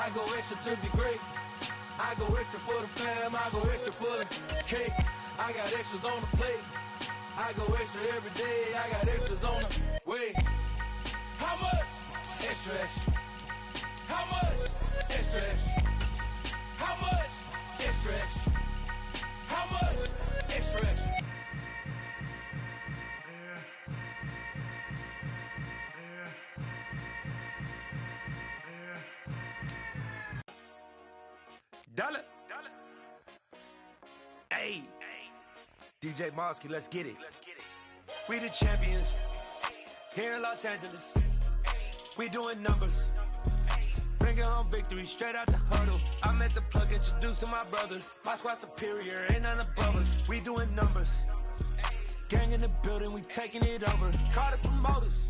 I go extra to be great. I go extra for the fam, I go extra for the cake. I got extras on the plate. I go extra every day, I got extras on the way. How much? Extra, extra. How much? Extra, extra. How much? Extra, extra. How much? Extra, extra. Dollar. Hey. DJ Mosky, let's get it. We the champions here in Los Angeles. We doing numbers. Bringing home victory straight out the huddle. I met the plug, introduced to my brother. My squad superior, ain't none above us. We doing numbers. Gang in the building, we taking it over. Call the promoters.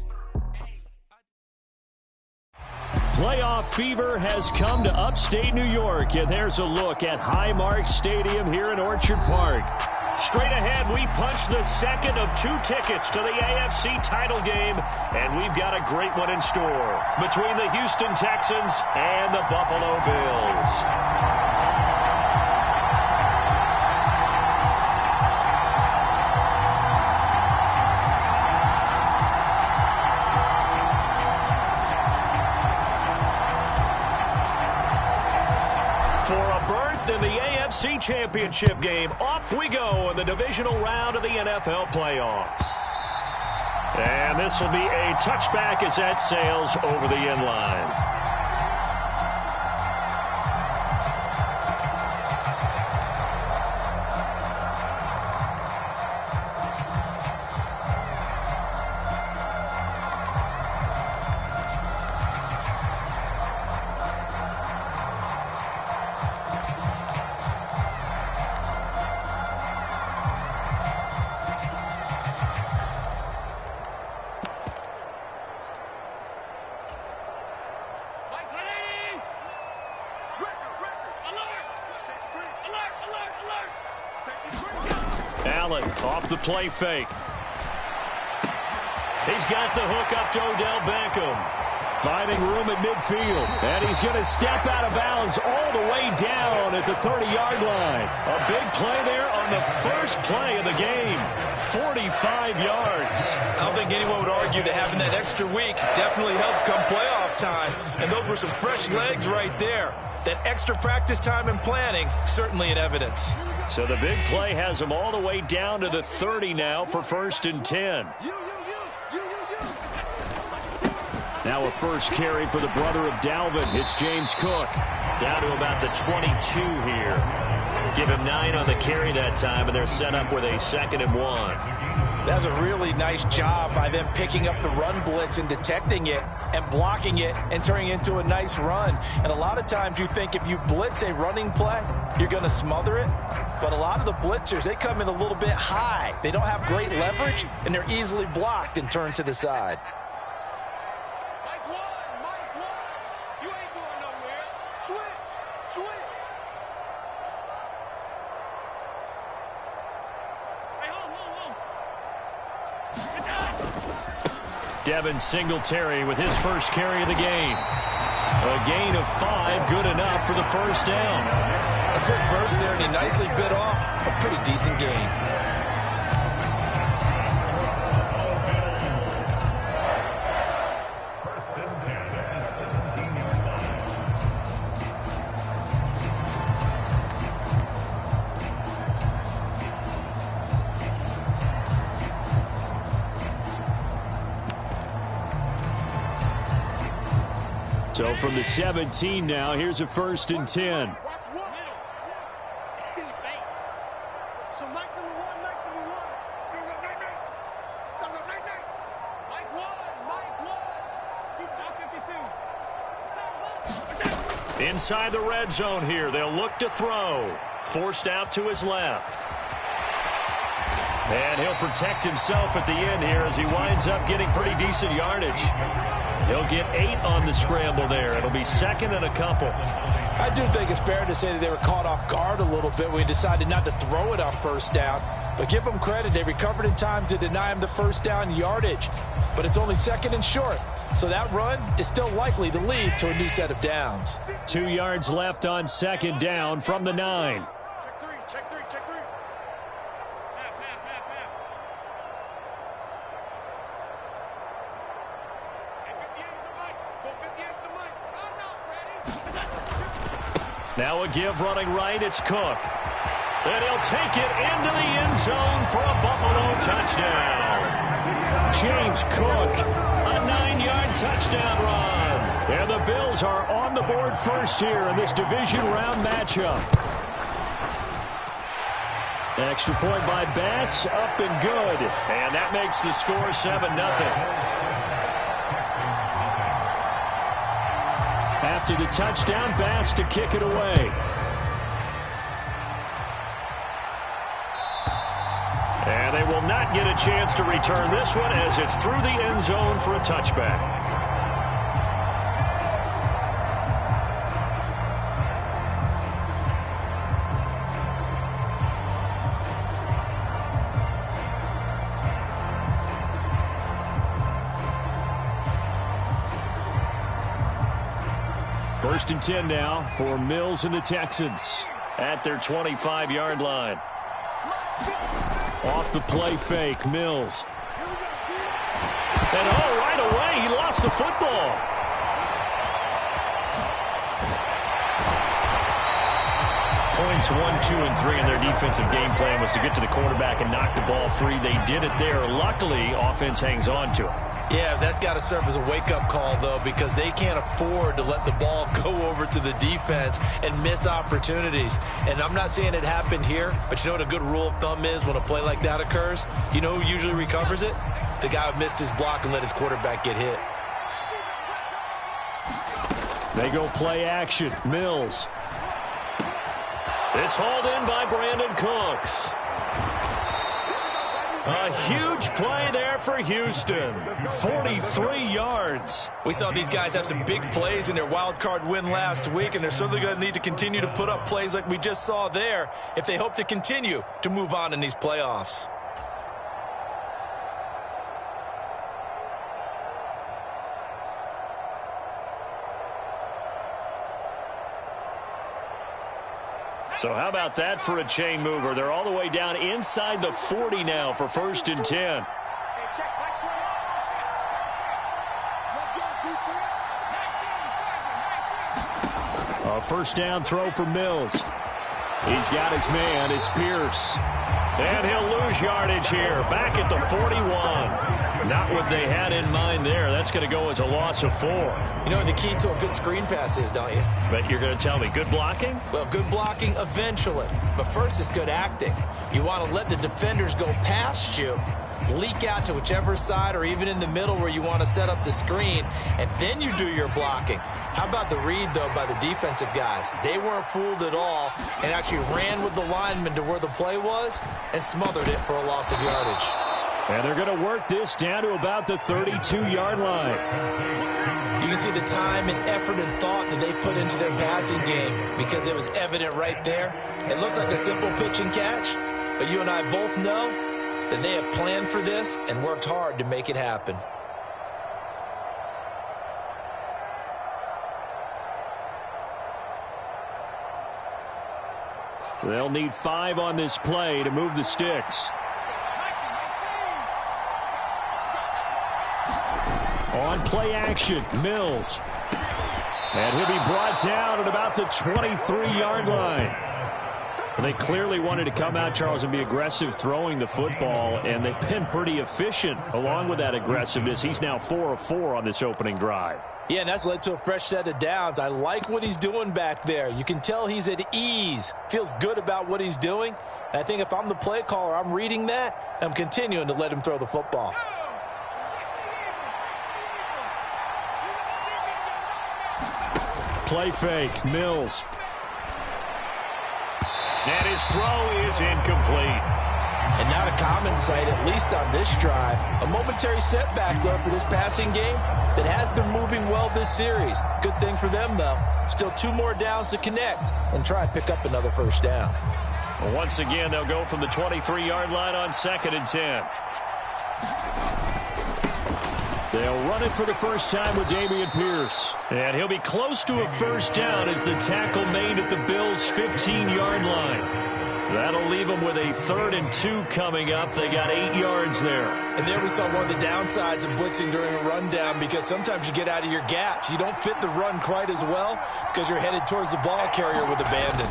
Playoff fever has come to upstate New York, and there's a look at Highmark Stadium here in Orchard Park. Straight ahead, we punch the second of 2 tickets to the AFC title game, and we've got a great one in store between the Houston Texans and the Buffalo Bills. In the AFC Championship game, off we go in the divisional round of the NFL playoffs. And this will be a touchback as that sails over the end line. Allen off the play fake. He's got the hook up to Odell Beckham. Finding room at midfield. And he's going to step out of bounds all the way down at the 30-yard line. A big play there on the first play of the game. 45 yards. I don't think anyone would argue that having that extra week definitely helps come playoff time. And those were some fresh legs right there. That extra practice time and planning, certainly in evidence. So the big play has him all the way down to the 30 now for 1st and 10. Now a first carry for the brother of Dalvin. It's James Cook. Down to about the 22 here. Give him 9 on the carry that time, and they're set up with a 2nd and 1. That's a really nice job by them picking up the run blitz and detecting it and blocking it and turning it into a nice run. And a lot of times you think if you blitz a running play, you're going to smother it. But a lot of the blitzers, they come in a little bit high. They don't have great leverage, and they're easily blocked and turned to the side. Devin Singletary with his first carry of the game. A gain of 5, good enough for the first down. A quick burst there, and he nicely bit off a pretty decent gain. So from the 17 now, here's a 1st and 10. Inside the red zone here, they'll look to throw. Forced out to his left. And he'll protect himself at the end here as he winds up getting pretty decent yardage. He'll get 8 on the scramble there. It'll be 2nd and a couple. I do think it's fair to say that they were caught off guard a little bit when he decided not to throw it on 1st down. But give them credit. They recovered in time to deny him the 1st down yardage. But it's only 2nd and short. So that run is still likely to lead to a new set of downs. 2 yards left on second down from the 9. Check three, check three, check three. Now a give running right. It's Cook. And he'll take it into the end zone for a Buffalo touchdown. James Cook, a 9-yard touchdown run. And the Bills are on the board first here in this division round matchup. Extra point by Bass, up and good. And that makes the score 7-0. After the touchdown, Bass to kick it away. And they will not get a chance to return this one as it's through the end zone for a touchback. First and 10 now for Mills and the Texans at their 25-yard line. Off the play fake, Mills. And right away, he lost the football. Points 1, 2, and 3 in their defensive game plan was to get to the quarterback and knock the ball free. They did it there. Luckily, offense hangs on to it. Yeah, that's got to serve as a wake-up call, though, because they can't afford to let the ball go over to the defense and miss opportunities. And I'm not saying it happened here, but you know what a good rule of thumb is when a play like that occurs? You know who usually recovers it? The guy who missed his block and let his quarterback get hit. They go play action. Mills. It's hauled in by Brandon Cooks. A huge play there for Houston. 43 yards. We saw these guys have some big plays in their wild card win last week, and they're certainly going to need to continue to put up plays like we just saw there if they hope to continue to move on in these playoffs. So how about that for a chain mover? They're all the way down inside the 40 now for first and 10. A first down throw for Mills. He's got his man. It's Pierce. And he'll lose yardage here. Back at the 41. Not what they had in mind there. That's going to go as a loss of 4. You know what the key to a good screen pass is, don't you? But you're going to tell me, good blocking? Well, good blocking eventually. But first it's good acting. You want to let the defenders go past you, leak out to whichever side or even in the middle where you want to set up the screen, and then you do your blocking. How about the read, though, by the defensive guys? They weren't fooled at all and actually ran with the lineman to where the play was and smothered it for a loss of yardage. And they're going to work this down to about the 32-yard line. You can see the time and effort and thought that they put into their passing game because it was evident right there. It looks like a simple pitch and catch, but you and I both know that they have planned for this and worked hard to make it happen. They'll need 5 on this play to move the sticks. On play action, Mills. And he'll be brought down at about the 23-yard line. They clearly wanted to come out, Charles, and be aggressive throwing the football, and they've been pretty efficient along with that aggressiveness. He's now 4 of 4 on this opening drive. Yeah, and that's led to a fresh set of downs. I like what he's doing back there. You can tell he's at ease, feels good about what he's doing. And I think if I'm the play caller, I'm reading that, I'm continuing to let him throw the football. Play fake, Mills. And his throw is incomplete. And not a common sight, at least on this drive. A momentary setback, though, for this passing game that has been moving well this series. Good thing for them, though. Still 2 more downs to connect and try and pick up another first down. Well, once again, they'll go from the 23-yard line on 2nd and 10. They'll run it for the first time with Dameon Pierce. And he'll be close to a first down as the tackle made at the Bills' 15-yard line. That'll leave them with a 3rd and 2 coming up. They got 8 yards there. And there we saw one of the downsides of blitzing during a rundown, because sometimes you get out of your gaps. You don't fit the run quite as well because you're headed towards the ball carrier with abandon.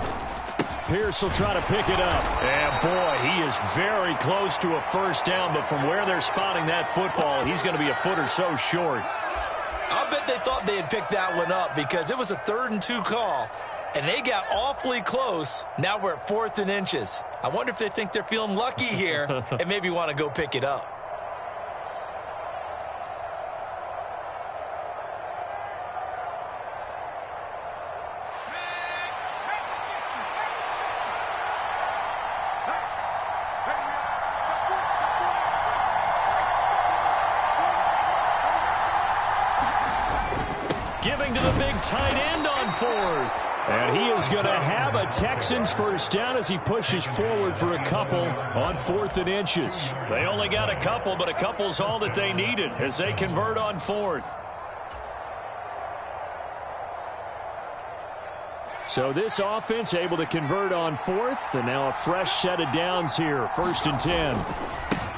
Pierce will try to pick it up. And, boy, he is very close to a first down, but from where they're spotting that football, he's going to be a foot or so short. I'll bet they thought they had picked that one up because it was a 3rd and 2 call, and they got awfully close. Now we're at 4th and inches. I wonder if they think they're feeling lucky here and maybe want to go pick it up. Giving to the big tight end on 4th. And he is going to have a Texans first down as he pushes forward for a couple on 4th and inches. They only got a couple, but a couple's all that they needed as they convert on 4th. So this offense able to convert on 4th, and now a fresh set of downs here. 1st and 10.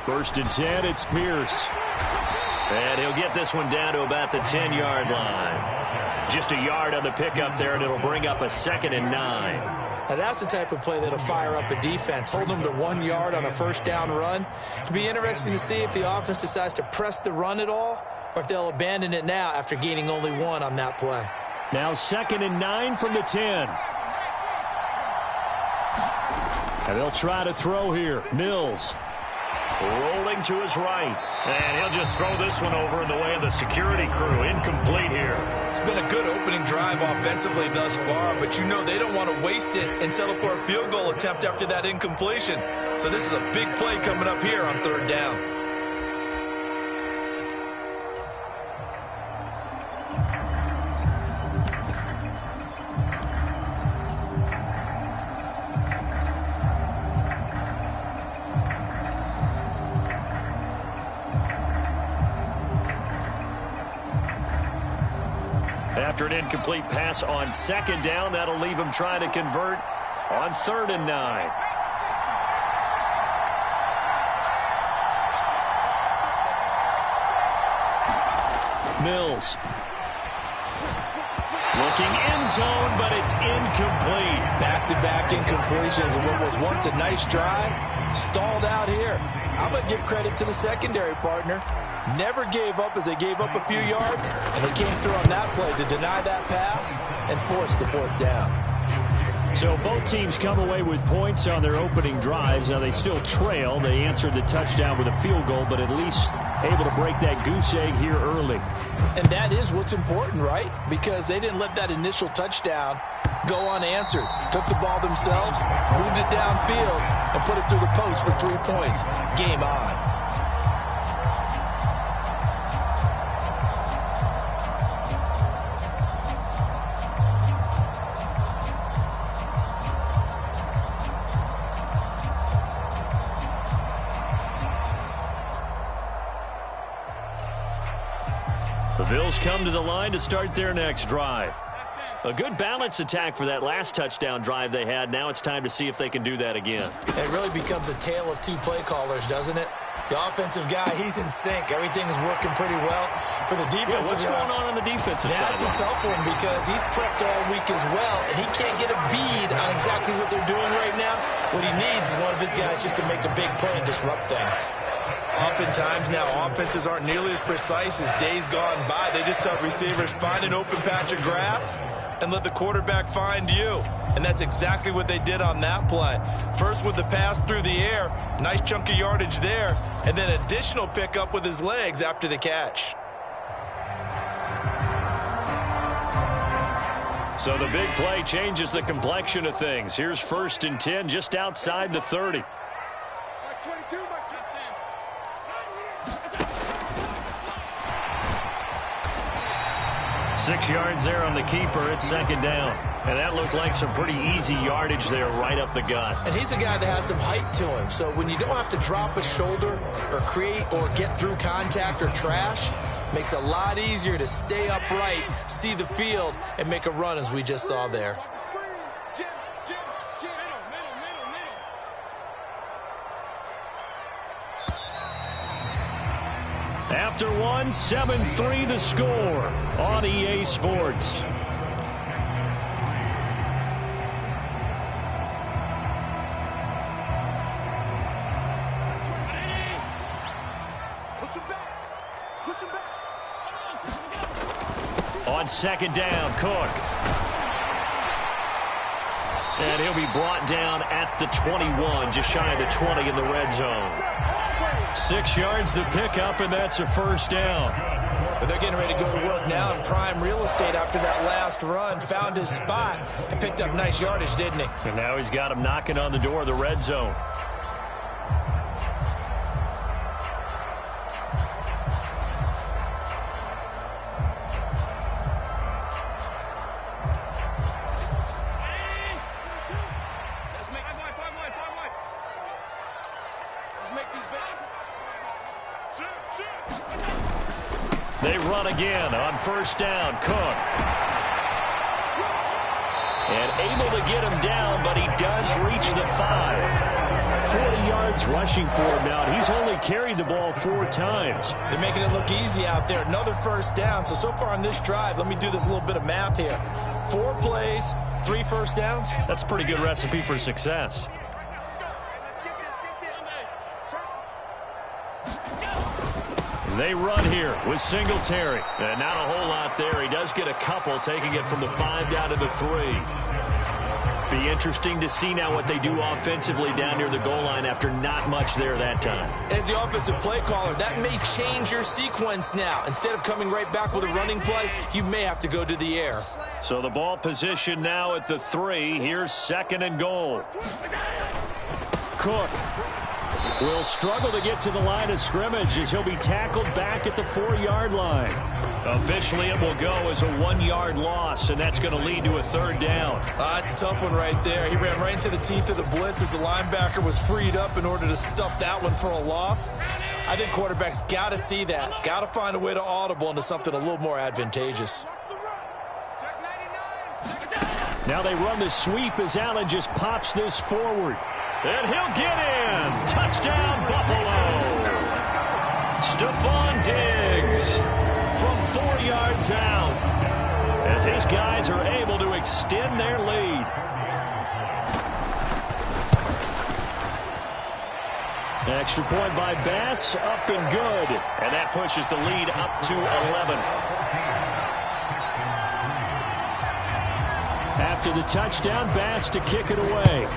1st and 10, it's Pierce. And he'll get this one down to about the 10-yard line. Just a yard on the pickup there, and it'll bring up a 2nd and 9. Now that's the type of play that'll fire up a defense. Hold them to 1 yard on a first down run. It'll be interesting to see if the offense decides to press the run at all, or if they'll abandon it now after gaining only 1 on that play. Now 2nd and 9 from the 10. And they'll try to throw here. Mills rolling to his right. And he'll just throw this one over in the way of the security crew. Incomplete here. It's been a good opening drive offensively thus far, but you know they don't want to waste it and settle for a field goal attempt after that incompletion. So this is a big play coming up here on 3rd down. After an incomplete pass on 2nd down, that'll leave him trying to convert on 3rd and 9. Mills. Looking end zone, but it's incomplete. Back-to-back incompletions of what was once a nice drive. Stalled out here. I'm going to give credit to the secondary partner. Never gave up as they gave up a few yards, and they came through on that play to deny that pass and force the 4th down. So both teams come away with points on their opening drives. Now they still trail. They answered the touchdown with a field goal, but at least able to break that goose egg here early. And that is what's important, right? Because they didn't let that initial touchdown go unanswered. Took the ball themselves, moved it downfield, and put it through the post for 3 points. Game on. The Bills come to the line to start their next drive. A good balanced attack for that last touchdown drive they had. Now it's time to see if they can do that again. It really becomes a tale of 2 play callers, doesn't it? The offensive guy, he's in sync. Everything is working pretty well. For the defensive what's going on the defensive side? That's a tough one because he's prepped all week as well, and he can't get a bead on exactly what they're doing right now. What he needs is one of his guys just to make a big play and disrupt things. Oftentimes now offenses aren't nearly as precise as days gone by. They just have receivers find an open patch of grass and let the quarterback find you. And that's exactly what they did on that play. First with the pass through the air, nice chunk of yardage there, and then additional pickup with his legs after the catch. So the big play changes the complexion of things. Here's 1st and 10 just outside the 30. 6 yards there on the keeper. It's 2nd down. And that looked like some pretty easy yardage there right up the gut. And he's a guy that has some height to him. So when you don't have to drop a shoulder or create or get through contact or trash, Makes it a lot easier to stay upright, see the field, and make a run as we just saw there. After one, 7-3 the score on EA Sports. On second down, Cook. And he'll be brought down at the 21, just shy of the 20 in the red zone. 6 yards the pickup, and that's a first down. But they're getting ready to go to work now in prime real estate after that last run. Found his spot and picked up nice yardage, didn't he? And now he's got him knocking on the door of the red zone. They run again on first down. Cook. And able to get him down, but he does reach the 5. 40 yards rushing for him now. He's only carried the ball 4 times. They're making it look easy out there. Another first down. So far on this drive, let me do this little bit of math here. 4 plays, 3 first downs. That's a pretty good recipe for success. They run here with Singletary. And not a whole lot there. He does get a couple, taking it from the 5 down to the 3. Be interesting to see now what they do offensively down near the goal line after not much there that time. As the offensive play caller, that may change your sequence now. Instead of coming right back with a running play, you may have to go to the air. So the ball position now at the 3. Here's second and goal. Cook will struggle to get to the line of scrimmage as he'll be tackled back at the 4-yard line. Officially, it will go as a 1-yard loss, and that's going to lead to a third down. That's a tough one right there. He ran right into the teeth of the blitz as the linebacker was freed up in order to stuff that one for a loss. I think quarterbacks got to see that. Got to find a way to audible into something a little more advantageous. Now they run the sweep as Allen just pops this forward. And he'll get in. Touchdown, Buffalo. Stephon Diggs from 4 yards out as his guys are able to extend their lead. Extra point by Bass, up and good. And that pushes the lead up to 11. After the touchdown, Bass to kick it away.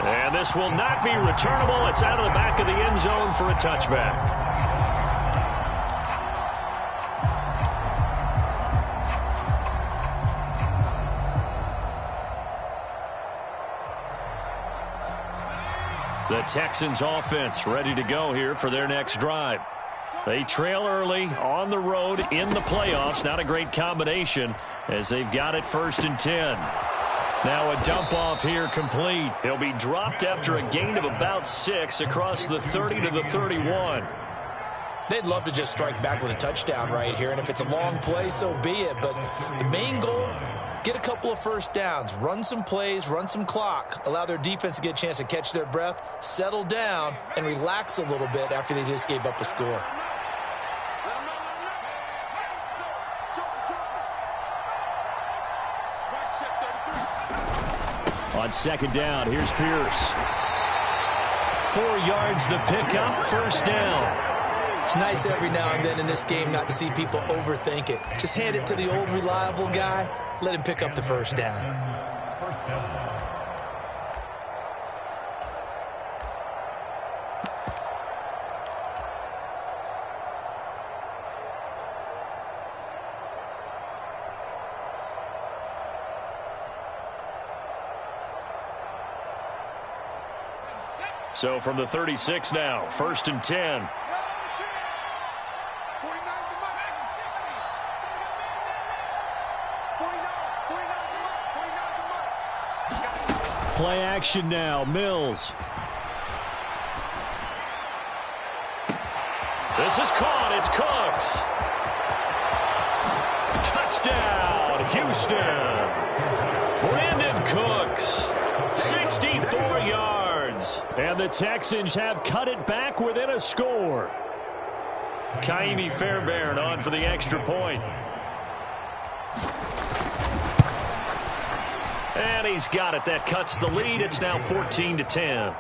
And this will not be returnable. It's out of the back of the end zone for a touchback. The Texans offense ready to go here for their next drive. They trail early on the road in the playoffs. Not a great combination as they've got it 1st and 10. Now a dump off here complete. He'll be dropped after a gain of about 6 across the 30 to the 31. They'd love to just strike back with a touchdown right here, and if it's a long play, so be it. But the main goal, get a couple of first downs, run some plays, run some clock, allow their defense to get a chance to catch their breath, settle down, and relax a little bit after they just gave up a score. On second down, here's Pierce. 4 yards the pickup, first down. It's nice every now and then in this game not to see people overthink it. Just hand it to the old reliable guy, let him pick up the first down. So from the 36 now, 1st and 10. Play action now, Mills. This is caught. It's Cooks. Touchdown, Houston. Brandon Cooks, 64 yards. And the Texans have cut it back within a score. Kaimi Fairbairn on for the extra point. And he's got it. That cuts the lead. It's now 14-10.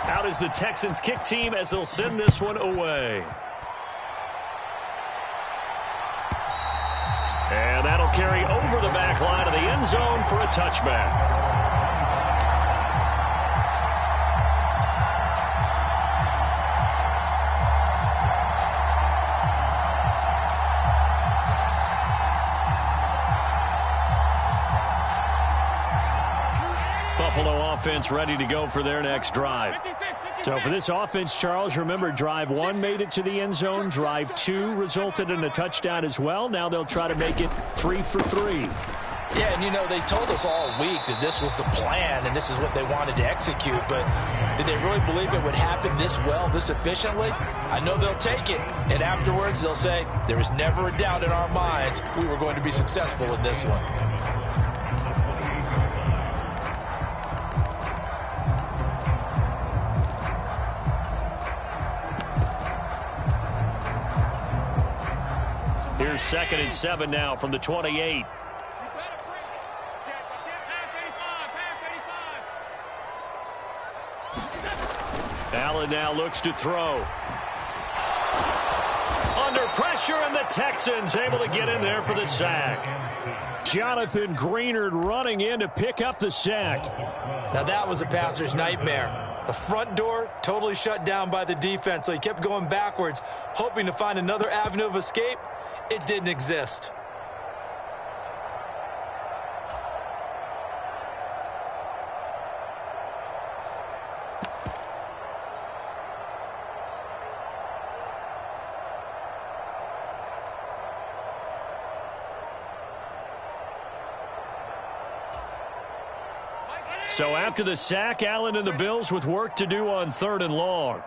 Out is the Texans kick team as they'll send this one away. And that'll carry over the back line of the end zone for a touchback. Buffalo offense ready to go for their next drive. So for this offense, Charles, remember drive 1 made it to the end zone. Drive 2 resulted in a touchdown as well. Now they'll try to make it 3 for 3. Yeah, and you know, they told us all week that this was the plan and this is what they wanted to execute, but did they really believe it would happen this well, this efficiently? I know they'll take it, and afterwards they'll say, there was never a doubt in our minds we were going to be successful in this one. Here's 2nd and 7 now from the 28. Allen now looks to throw. Under pressure, and the Texans able to get in there for the sack. Jonathan Greenard running in to pick up the sack. Now that was a passer's nightmare. The front door totally shut down by the defense, so he kept going backwards, hoping to find another avenue of escape. It didn't exist. So after the sack, Allen and the Bills with work to do on 3rd and long.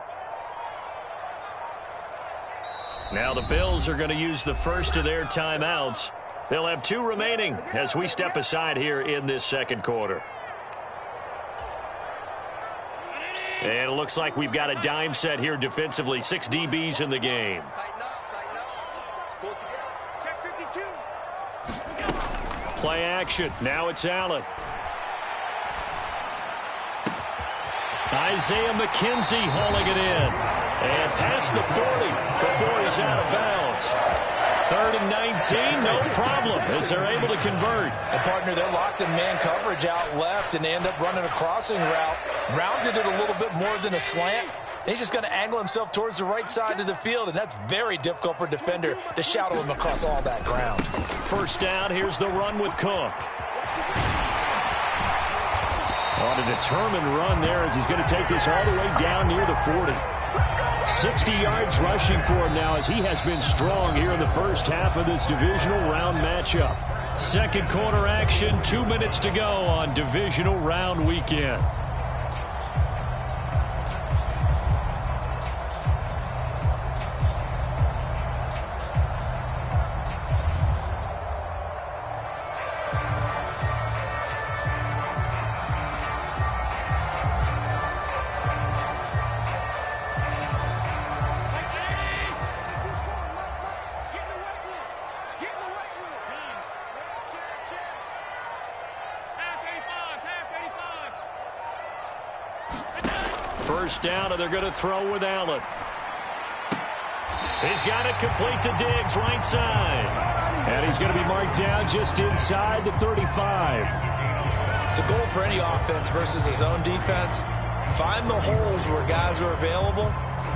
Now the Bills are going to use the first of their timeouts. They'll have 2 remaining as we step aside here in this second quarter. And it looks like we've got a dime set here defensively. 6 DBs in the game. Play action. Now it's Allen. Isaiah McKenzie hauling it in. And past the 40 before he's out of bounds. 3rd and 19, no problem as they're able to convert. And partner, they're locked in man coverage out left, and they end up running a crossing route. Rounded it a little bit more than a slant. And he's just going to angle himself towards the right side of the field, and that's very difficult for a defender to shadow him across all that ground. First down, here's the run with Cook. On a determined run there as he's going to take this all the way down near the 40. 60 yards rushing for him now as he has been strong here in the first half of this divisional round matchup. Second quarter action, 2 minutes to go on divisional round weekend. First down, and they're going to throw with Allen. He's got it complete to Diggs, right side. And he's going to be marked down just inside the 35. The goal for any offense versus his own defense, find the holes where guys are available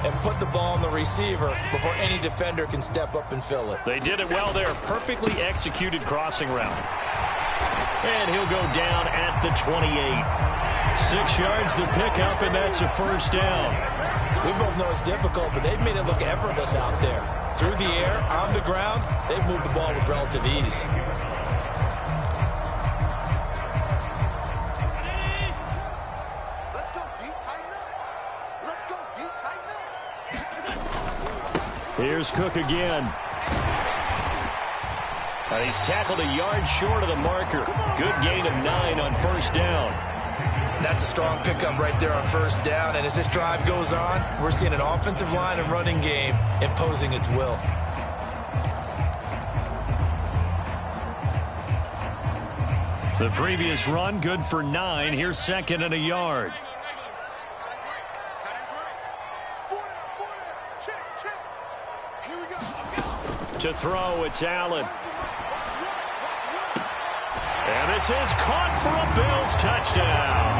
and put the ball on the receiver before any defender can step up and fill it. They did it well there. Perfectly executed crossing route. And he'll go down at the 28. 6 yards the pickup, and that's a first down. We both know it's difficult, but they've made it look effortless out there. Through the air, on the ground, they've moved the ball with relative ease. Let's go deep, tighten up. Let's go deep, tighten up. Here's Cook again. And he's tackled a yard short of the marker. Good gain of 9 on first down. That's a strong pickup right there on first down. And as this drive goes on, we're seeing an offensive line and running game imposing its will. The previous run, good for 9. Here's 2nd and a yard. Here we go. To throw, it's Allen. And this is caught for a Bills touchdown.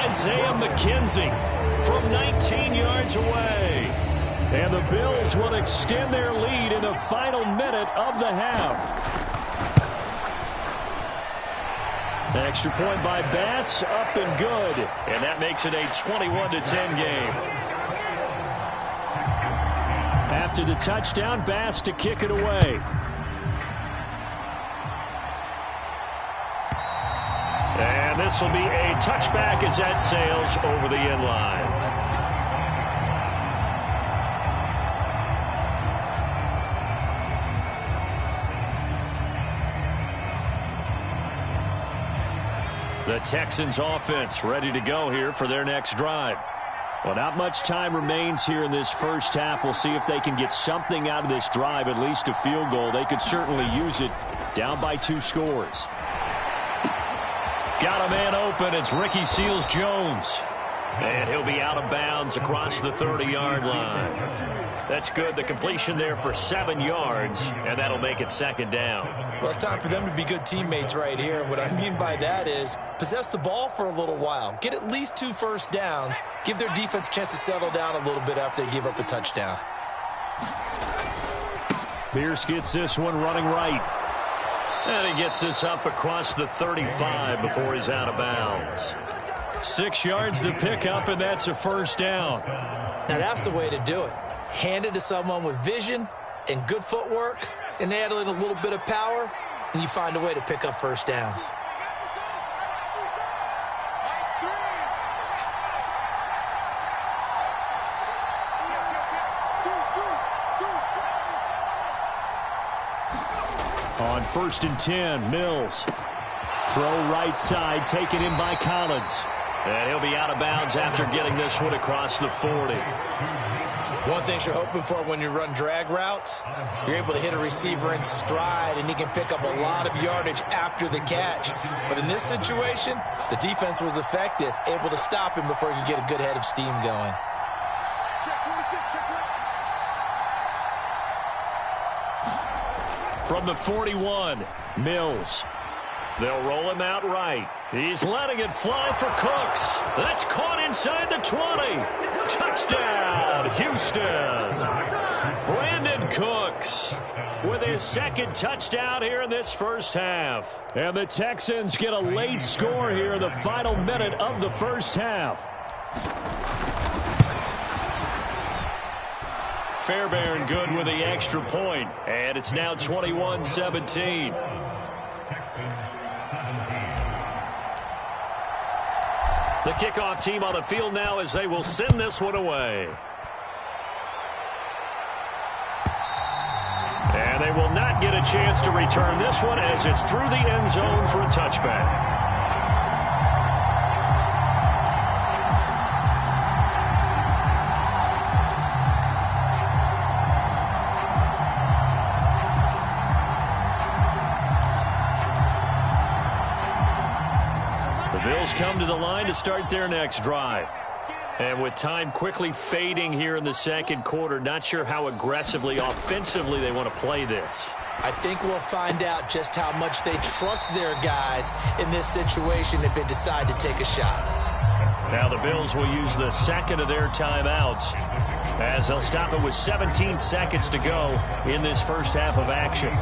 Isaiah McKenzie from 19 yards away. And the Bills will extend their lead in the final minute of the half. An extra point by Bass, up and good. And that makes it a 21-10 game. After the touchdown, Bass to kick it away. And this will be a touchback as that sails over the end line. The Texans offense ready to go here for their next drive. Well, not much time remains here in this first half. We'll see if they can get something out of this drive, at least a field goal. They could certainly use it, down by 2 scores. Got a man open. It's Ricky Seals-Jones. And he'll be out of bounds across the 30-yard line. That's good. The completion there for 7 yards, and that'll make it 2nd down. Well, it's time for them to be good teammates right here. What I mean by that is possess the ball for a little while. Get at least 2 first downs. Give their defense a chance to settle down a little bit after they give up a touchdown. Pierce gets this one running right. And he gets this up across the 35 before he's out of bounds. 6 yards the pickup, and that's a first down. Now that's the way to do it. Hand it to someone with vision and good footwork, and add in a little bit of power, and you find a way to pick up first downs. On 1st and 10, Mills. Throw right side, taken in by Collins. And he'll be out of bounds after getting this one across the 40. One thing you're hoping for when you run drag routes, you're able to hit a receiver in stride, and he can pick up a lot of yardage after the catch. But in this situation, the defense was effective, able to stop him before he could get a good head of steam going. From the 41, Mills. They'll roll him out right. He's letting it fly for Cooks. That's caught inside the 20. Touchdown, Houston. Brandon Cooks with his 2nd touchdown here in this first half. And the Texans get a late score here in the final minute of the first half. Fairbairn good with the extra point. And it's now 21-17. The kickoff team on the field now as they will send this one away. And they will not get a chance to return this one as it's through the end zone for a touchback. Bills come to the line to start their next drive. And with time quickly fading here in the 2nd quarter, not sure how aggressively, offensively they want to play this. I think we'll find out just how much they trust their guys in this situation if they decide to take a shot. Now the Bills will use the 2nd of their timeouts as they'll stop it with 17 seconds to go in this first half of action.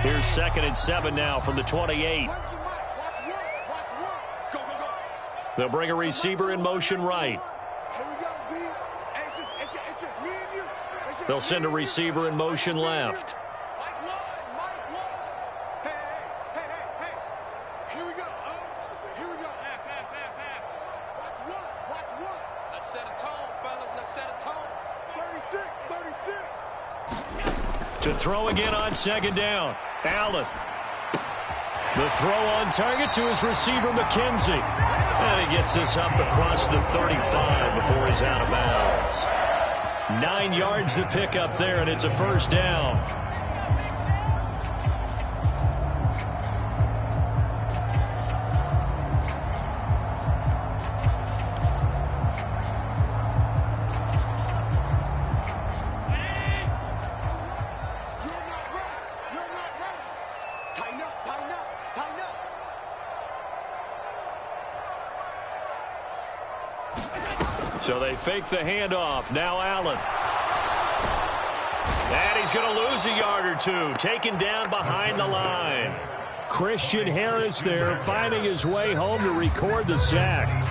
Here's 2nd and 7 now from the 28. They'll bring a receiver in motion right. They'll send a receiver in motion left. To throw again on 2nd down. Allen. The throw on target to his receiver, McKenzie. And he gets this up across the 35 before he's out of bounds. 9 yards to pick up there, and it's a 1st down. So they fake the handoff. Now Allen. And he's going to lose a yard or two. Taken down behind the line. Christian Harris there finding his way home to record the sack.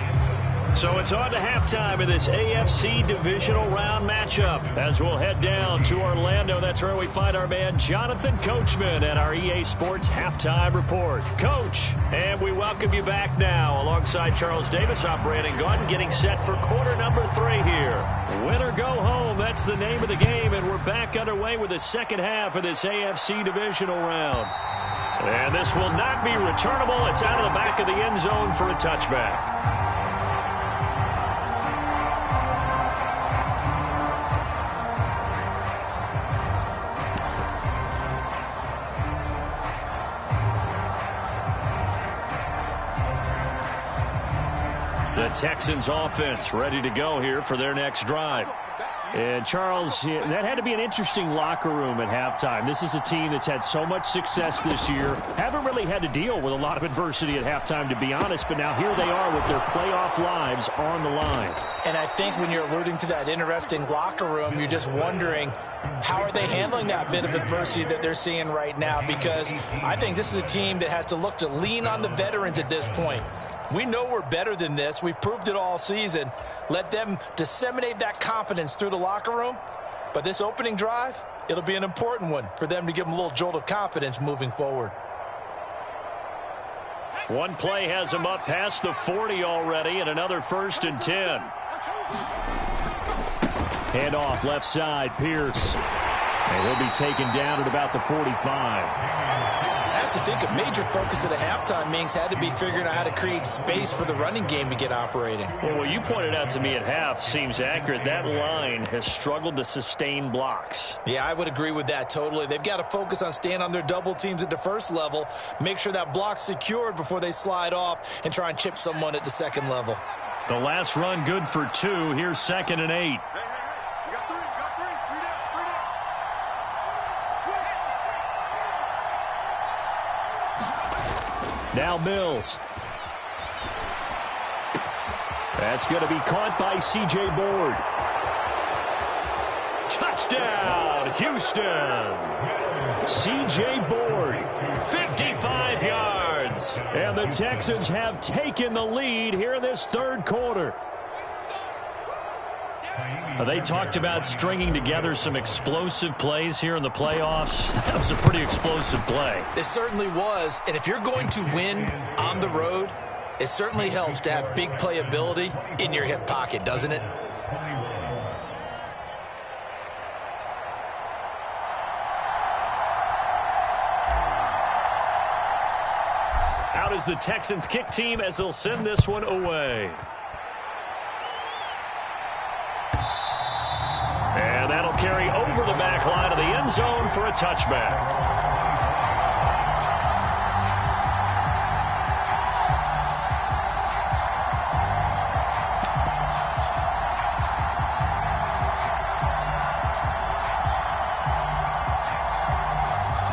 So it's on to halftime in this AFC divisional round matchup as we'll head down to Orlando. That's where we find our man Jonathan Coachman at our EA Sports Halftime Report. Coach, and we welcome you back now alongside Charles Davis. I'm Brandon Gunn getting set for quarter number 3 here. Win or go home, that's the name of the game, and we're back underway with the second half of this AFC divisional round. And this will not be returnable. It's out of the back of the end zone for a touchback. The Texans offense ready to go here for their next drive. And Charles, that had to be an interesting locker room at halftime. This is a team that's had so much success this year. Haven't really had to deal with a lot of adversity at halftime, to be honest. But now here they are with their playoff lives on the line. And I think when you're alluding to that interesting locker room, you're just wondering, how are they handling that bit of adversity that they're seeing right now? Because I think this is a team that has to look to lean on the veterans at this point. We know we're better than this. We've proved it all season. Let them disseminate that confidence through the locker room. But this opening drive, it'll be an important one for them to give them a little jolt of confidence moving forward. One play has them up past the 40 already, and another 1st and 10. Hand off left side, Pierce. And he'll be taken down at about the 45. I have to think a major focus of the halftime meetings had to be figuring out how to create space for the running game to get operating. Well, what you pointed out to me at half seems accurate. That line has struggled to sustain blocks. Yeah, I would agree with that totally. They've got to focus on staying on their double teams at the first level, make sure that block's secured before they slide off and try and chip someone at the second level. The last run good for 2. Here's 2nd and 8. Now Mills. That's going to be caught by C.J. Board. Touchdown, Houston. C.J. Board, 55 yards. And the Texans have taken the lead here in this 3rd quarter. They talked about stringing together some explosive plays here in the playoffs. That was a pretty explosive play. It certainly was. And if you're going to win on the road, it certainly helps to have big playability in your hip pocket, doesn't it? Out is the Texans kick team as they'll send this one away. And that'll carry over the back line of the end zone for a touchback.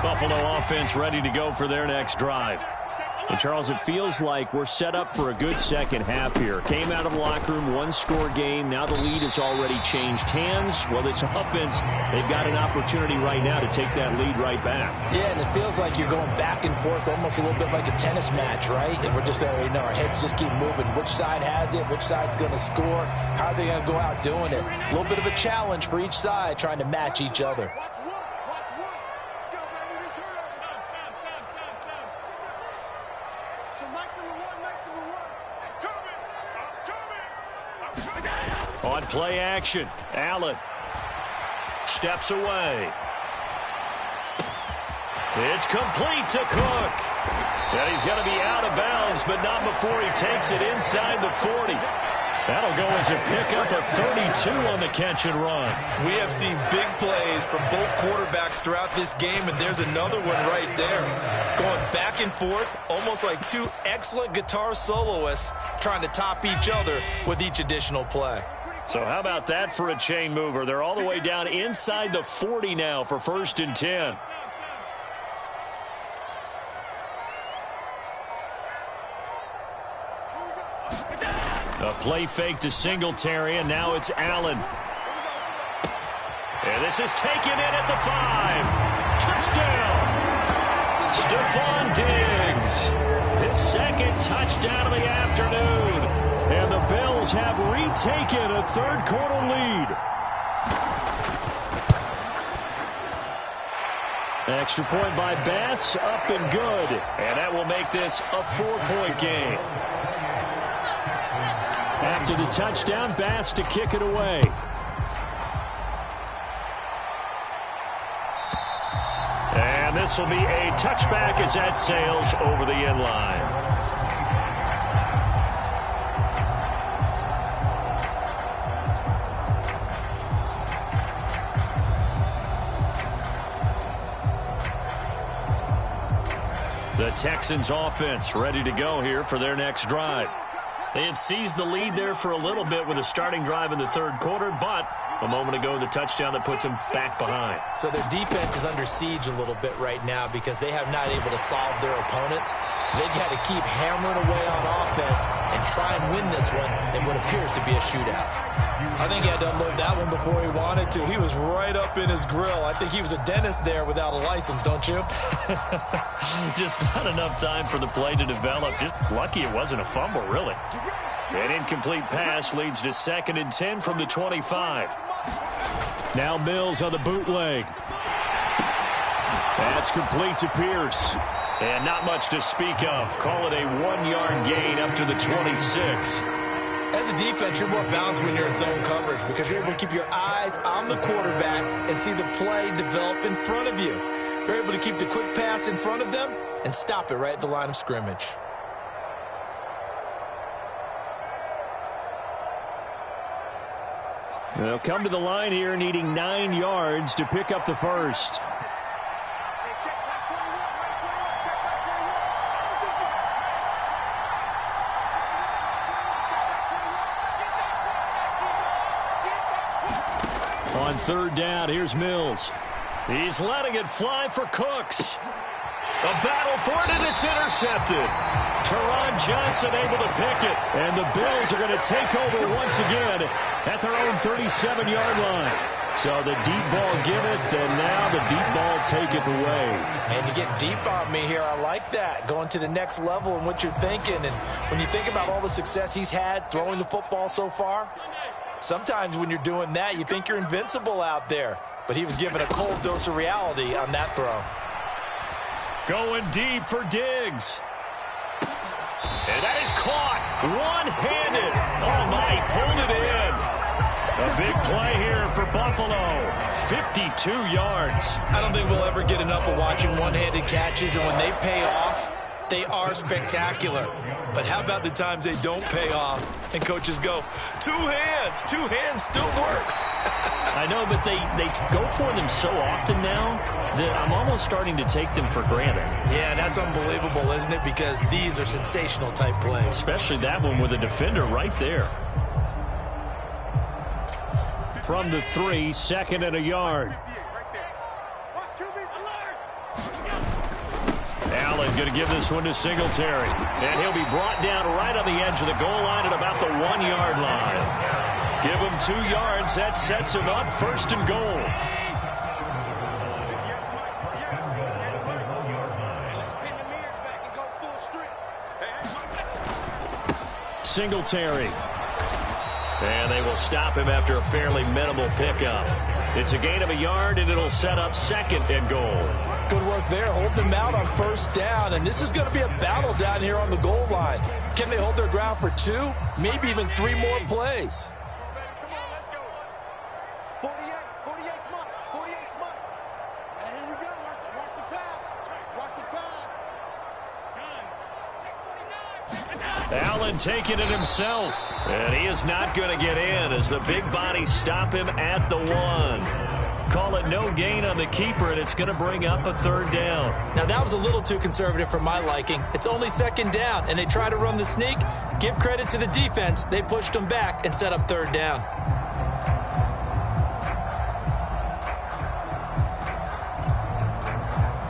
Buffalo offense ready to go for their next drive. And, Charles, it feels like we're set up for a good second half here. Came out of the locker room, one-score game. Now the lead has already changed hands. Well, this offense, they've got an opportunity right now to take that lead right back. Yeah, and it feels like you're going back and forth almost a little bit like a tennis match, right? And we're just already know our heads just keep moving. Which side has it? Which side's going to score? How are they going to go out doing it? A little bit of a challenge for each side trying to match each other. On play action, Allen steps away. It's complete to Cook. And he's going to be out of bounds, but not before he takes it inside the 40. That'll go as a pickup of 32 on the catch and run. We have seen big plays from both quarterbacks throughout this game, and there's another one right there. Going back and forth, almost like two excellent guitar soloists trying to top each other with each additional play. So how about that for a chain mover? They're all the way down inside the 40 now for 1st and 10. A play fake to Singletary, and now it's Allen. And this is taken in at the 5. Touchdown. Stephon Diggs. His second touchdown of the afternoon. And the Bills have retaken a third-quarter lead. Extra point by Bass, up and good. And that will make this a 4-point game. After the touchdown, Bass to kick it away. And this will be a touchback as that sails over the end line. The Texans offense ready to go here for their next drive. They had seized the lead there for a little bit with a starting drive in the third quarter, but a moment ago the touchdown that puts them back behind. So their defense is under siege a little bit right now because they have not able to solve their opponents. So they've got to keep hammering away on offense and try and win this one in what appears to be a shootout. I think he had to unload that one before he wanted to. He was right up in his grill. I think he was a dentist there without a license, don't you? Just not enough time for the play to develop. Just lucky it wasn't a fumble, really. An incomplete pass leads to 2nd and 10 from the 25. Now Mills on the bootleg. That's complete to Pierce. And not much to speak of. Call it a 1-yard gain up to the 26. As a defense, you're more balanced when you're in zone coverage because you're able to keep your eyes on the quarterback and see the play develop in front of you. You're able to keep the quick pass in front of them and stop it right at the line of scrimmage. They'll come to the line here needing 9 yards to pick up the first. On 3rd down, here's Mills. He's letting it fly for Cooks. A battle for it, and it's intercepted. Teron Johnson able to pick it. And the Bills are going to take over once again at their own 37-yard line. So the deep ball giveth, and now the deep ball taketh away. Man, you get deep on me here. I like that. Going to the next level and what you're thinking. And when you think about all the success he's had throwing the football so far, sometimes when you're doing that, you think you're invincible out there. But he was given a cold dose of reality on that throw. Going deep for Diggs. And that is caught one-handed. Oh, my, pulled it in. A big play here for Buffalo. 52 yards. I don't think we'll ever get enough of watching one-handed catches, and when they pay off, they are spectacular. But how about the times they don't pay off and coaches go, two hands still works. I know, but they go for them so often now that I'm almost starting to take them for granted. Yeah, that's unbelievable, isn't it? Because these are sensational type plays. Especially that one with a defender right there. From the 3, 2nd and a yard. Allen going to give this one to Singletary. And he'll be brought down right on the edge of the goal line at about the 1-yard line. Give him 2 yards. That sets him up 1st and goal. Singletary. And they will stop him after a fairly minimal pickup. It's a gain of 1 yard, and it'll set up 2nd and goal. Good work there, holding them out on 1st down, and this is going to be a battle down here on the goal line. Can they hold their ground for 2, maybe even 3 more plays? Come on, let's go. 48, month, 48 month. And here we go. Watch the pass. Watch the pass. Allen taking it himself, and he is not going to get in as the big bodies stop him at the 1. Call it no gain on the keeper, and it's going to bring up a 3rd down. Now, that was a little too conservative for my liking. It's only 2nd down, and they try to run the sneak. Give credit to the defense. They pushed them back and set up 3rd down.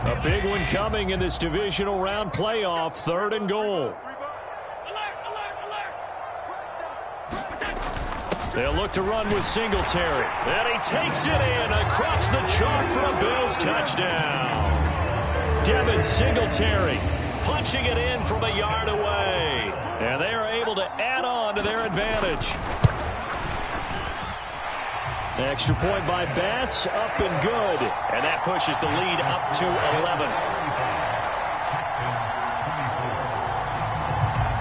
A big one coming in this divisional round playoff, 3rd and goal. They'll look to run with Singletary. And he takes it in across the chalk for a Bills touchdown. Devin Singletary punching it in from 1 yard away. And they are able to add on to their advantage. Extra point by Bass, up and good. And that pushes the lead up to 11.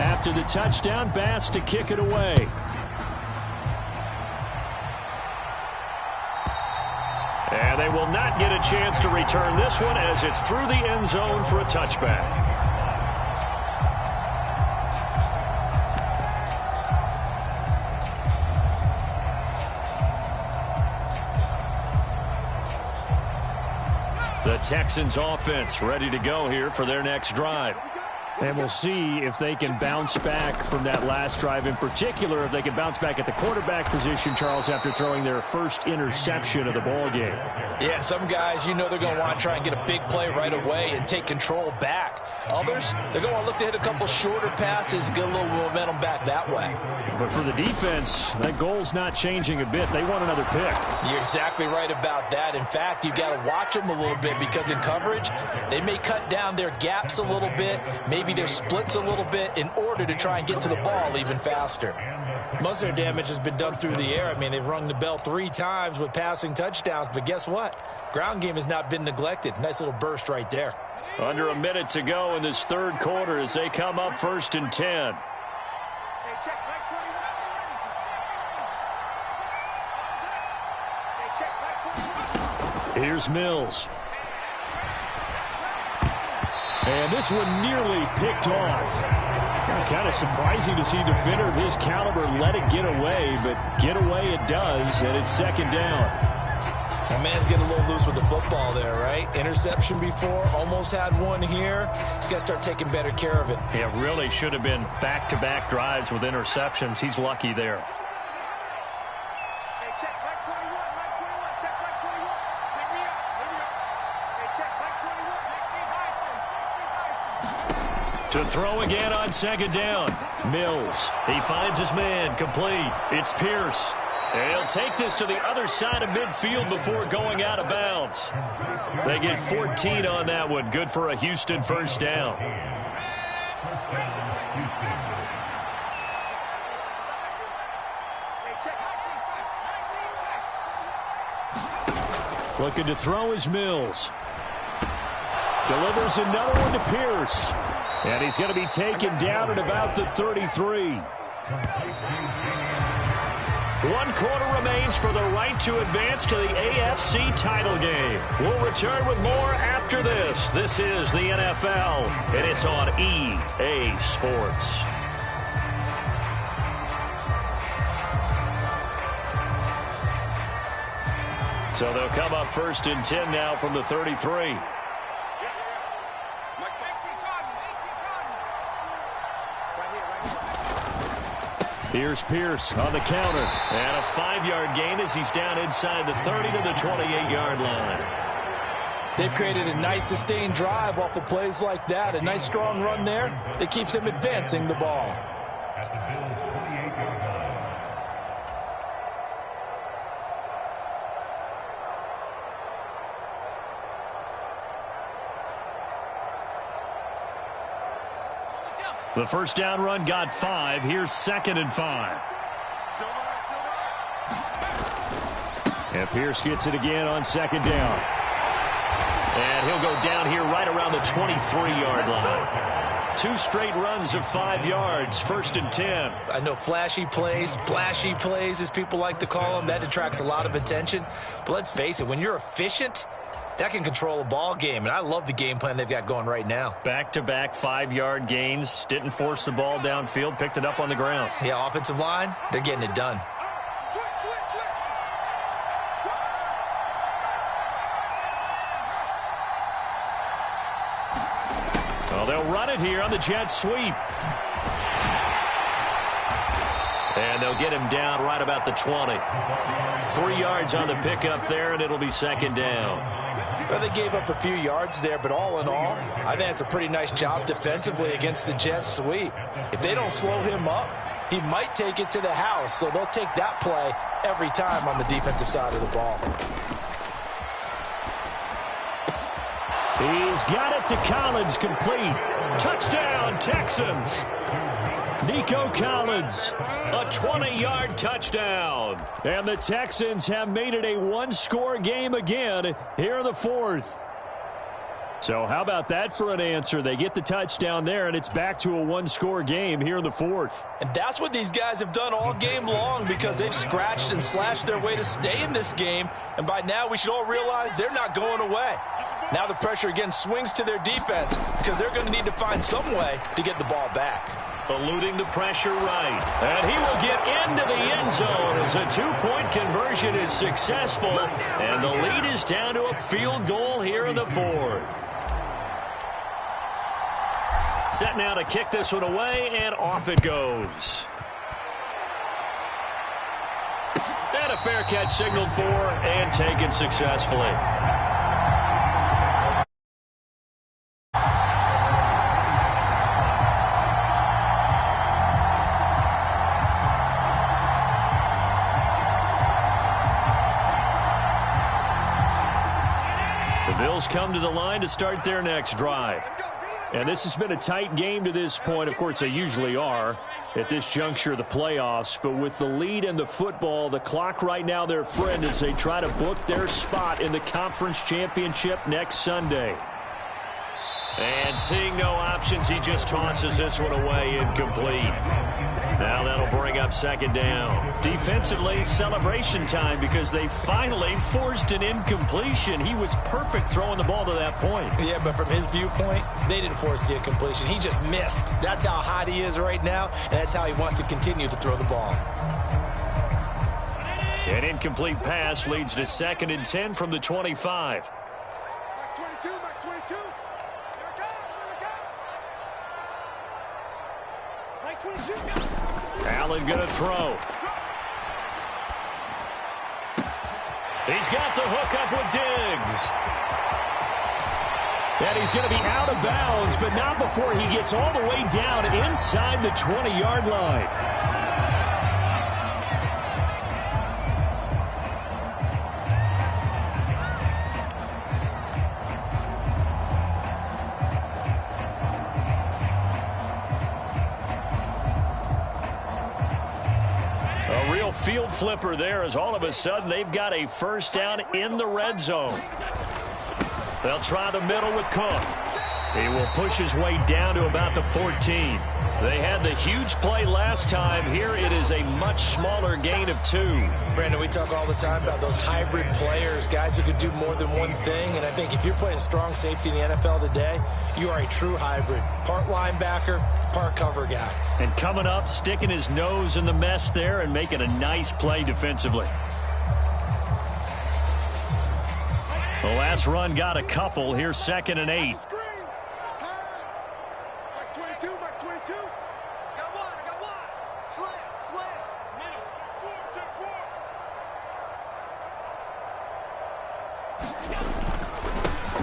After the touchdown, Bass to kick it away. And they will not get a chance to return this one as it's through the end zone for a touchback. The Texans offense ready to go here for their next drive. And we'll see if they can bounce back from that last drive, in particular if they can bounce back at the quarterback position, Charles, after throwing their first interception of the ball game. Yeah, some guys, you know they're going to want to try and get a big play right away and take control back. Others, they're going to want to look to hit a couple shorter passes, get a little momentum back that way. But for the defense, that goal's not changing a bit. They want another pick. You're exactly right about that. In fact, you've got to watch them a little bit because in coverage, they may cut down their gaps a little bit, maybe their splits a little bit in order to try and get to the ball even faster. Most of their damage has been done through the air. I mean, they've rung the bell 3 times with passing touchdowns, but guess what? Ground game has not been neglected. Nice little burst right there. Under a minute to go in this 3rd quarter as they come up 1st and 10. Here's Mills. And this one nearly picked off. Kind of surprising to see a defender of his caliber let it get away, but get away it does, and it's 2nd down. My man's getting a little loose with the football there, right? Interception before, almost had one here. He's got to start taking better care of it. It really should have been back-to-back drives with interceptions. He's lucky there. To throw again on 2nd down. Mills. He finds his man. Complete. It's Pierce. And he'll take this to the other side of midfield before going out of bounds. They get 14 on that one. Good for a Houston 1st down. Looking to throw is Mills. Delivers another one to Pierce. And he's going to be taken down at about the 33. 1 quarter remains for the right to advance to the AFC title game. We'll return with more after this. This is the NFL, and it's on EA Sports. So they'll come up 1st and 10 now from the 33. Here's Pierce on the counter. And a 5-yard gain as he's down inside the 30 to the 28-yard line. They've created a nice sustained drive off of plays like that. A nice strong run there that keeps them advancing the ball. At the Bills' 28-yard line. The first down run got 5. Here's 2nd and 5. And Pierce gets it again on 2nd down. And he'll go down here right around the 23-yard line. 2 straight runs of 5 yards, 1st and 10. I know flashy plays, as people like to call them, that attracts a lot of attention. But let's face it, when you're efficient, that can control a ball game, and I love the game plan they've got going right now. Back-to-back 5-yard gains. Didn't force the ball downfield. Picked it up on the ground. Yeah, offensive line, they're getting it done. Well, they'll run it here on the jet sweep. And they'll get him down right about the 20. 3 yards on the pickup there, and it'll be 2nd down. Well, they gave up a few yards there, but all in all, I think it's a pretty nice job defensively against the jet sweep. If they don't slow him up, he might take it to the house, so they'll take that play every time on the defensive side of the ball. He's got it to Collins, complete. Touchdown, Texans. Nico Collins, a 20-yard touchdown. And the Texans have made it a 1-score game again here in the 4th. So how about that for an answer? They get the touchdown there, and it's back to a 1-score game here in the 4th. And that's what these guys have done all game long because they've scratched and slashed their way to stay in this game. And by now, we should all realize they're not going away. Now the pressure again swings to their defense because they're going to need to find some way to get the ball back. Eluding the pressure right. And he will get into the end zone as a 2-point conversion is successful. And the lead is down to a field goal here in the 4th. Set now to kick this one away, and off it goes. And a fair catch signaled for and taken successfully. Bills come to the line to start their next drive. And this has been a tight game to this point. Of course, they usually are at this juncture of the playoffs. But with the lead in the football, the clock right now their friend as they try to book their spot in the conference championship next Sunday. And seeing no options, he just tosses this one away incomplete. Now that'll bring up 2nd down. Defensively, celebration time because they finally forced an incompletion. He was perfect throwing the ball to that point. Yeah, but from his viewpoint, they didn't force the incompletion. He just missed. That's how hot he is right now, and that's how he wants to continue to throw the ball. An incomplete pass leads to 2nd and 10 from the 25. Max 22, Max 22. Here we go, Max 22. Allen going to throw. He's got the hook up with Diggs. And he's going to be out of bounds, but not before he gets all the way down inside the 20-yard line. Field flipper there as all of a sudden they've got a first down in the red zone. They'll try the middle with Cook. He will push his way down to about the 14. They had the huge play last time. Here it is a much smaller gain of 2. Brandon, we talk all the time about those hybrid players, guys who could do more than one thing. And I think if you're playing strong safety in the NFL today, you are a true hybrid. Part linebacker, part cover guy. And coming up, sticking his nose in the mess there and making a nice play defensively. The last run got a couple. Here's 2nd and 8.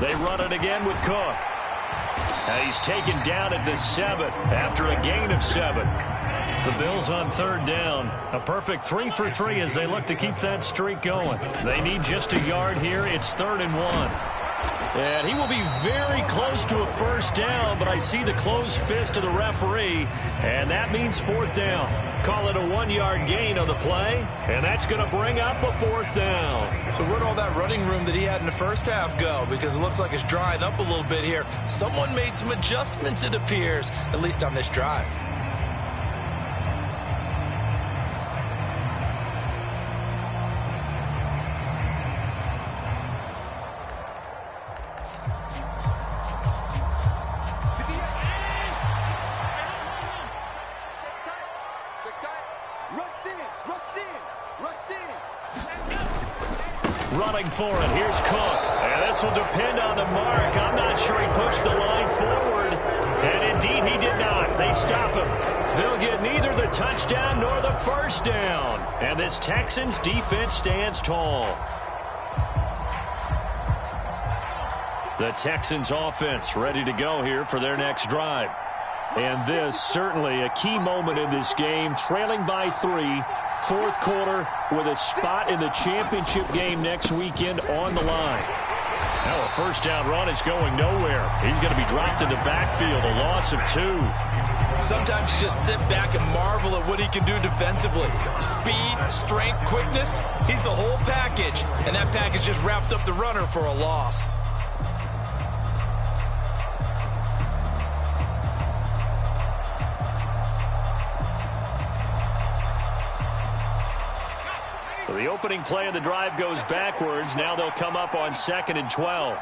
They run it again with Cook. He's taken down at the 7 after a gain of 7. The Bills on 3rd down. A perfect 3 for 3 as they look to keep that streak going. They need just a yard here. It's 3rd and 1. And he will be very close to a 1st down, but I see the closed fist of the referee, and that means 4th down. Call it a 1-yard gain on the play, and that's going to bring up a 4th down. So where'd all that running room that he had in the first half go? Because it looks like it's drying up a little bit here. Someone made some adjustments, it appears, at least on this drive. Running for it. Here's Cook. And this will depend on the mark. I'm not sure he pushed the line forward. And indeed, he did not. They stop him. They'll get neither the touchdown nor the 1st down. And this Texans defense stands tall. The Texans offense ready to go here for their next drive. And this certainly a key moment in this game. Trailing by 3. 4th quarter with a spot in the championship game next weekend on the line. Now a 1st down run is going nowhere. He's going to be dropped in the backfield, a loss of 2. Sometimes you just sit back and marvel at what he can do defensively. Speed, strength, quickness, he's the whole package. And that package just wrapped up the runner for a loss. So the opening play of the drive goes backwards. Now they'll come up on 2nd and 12.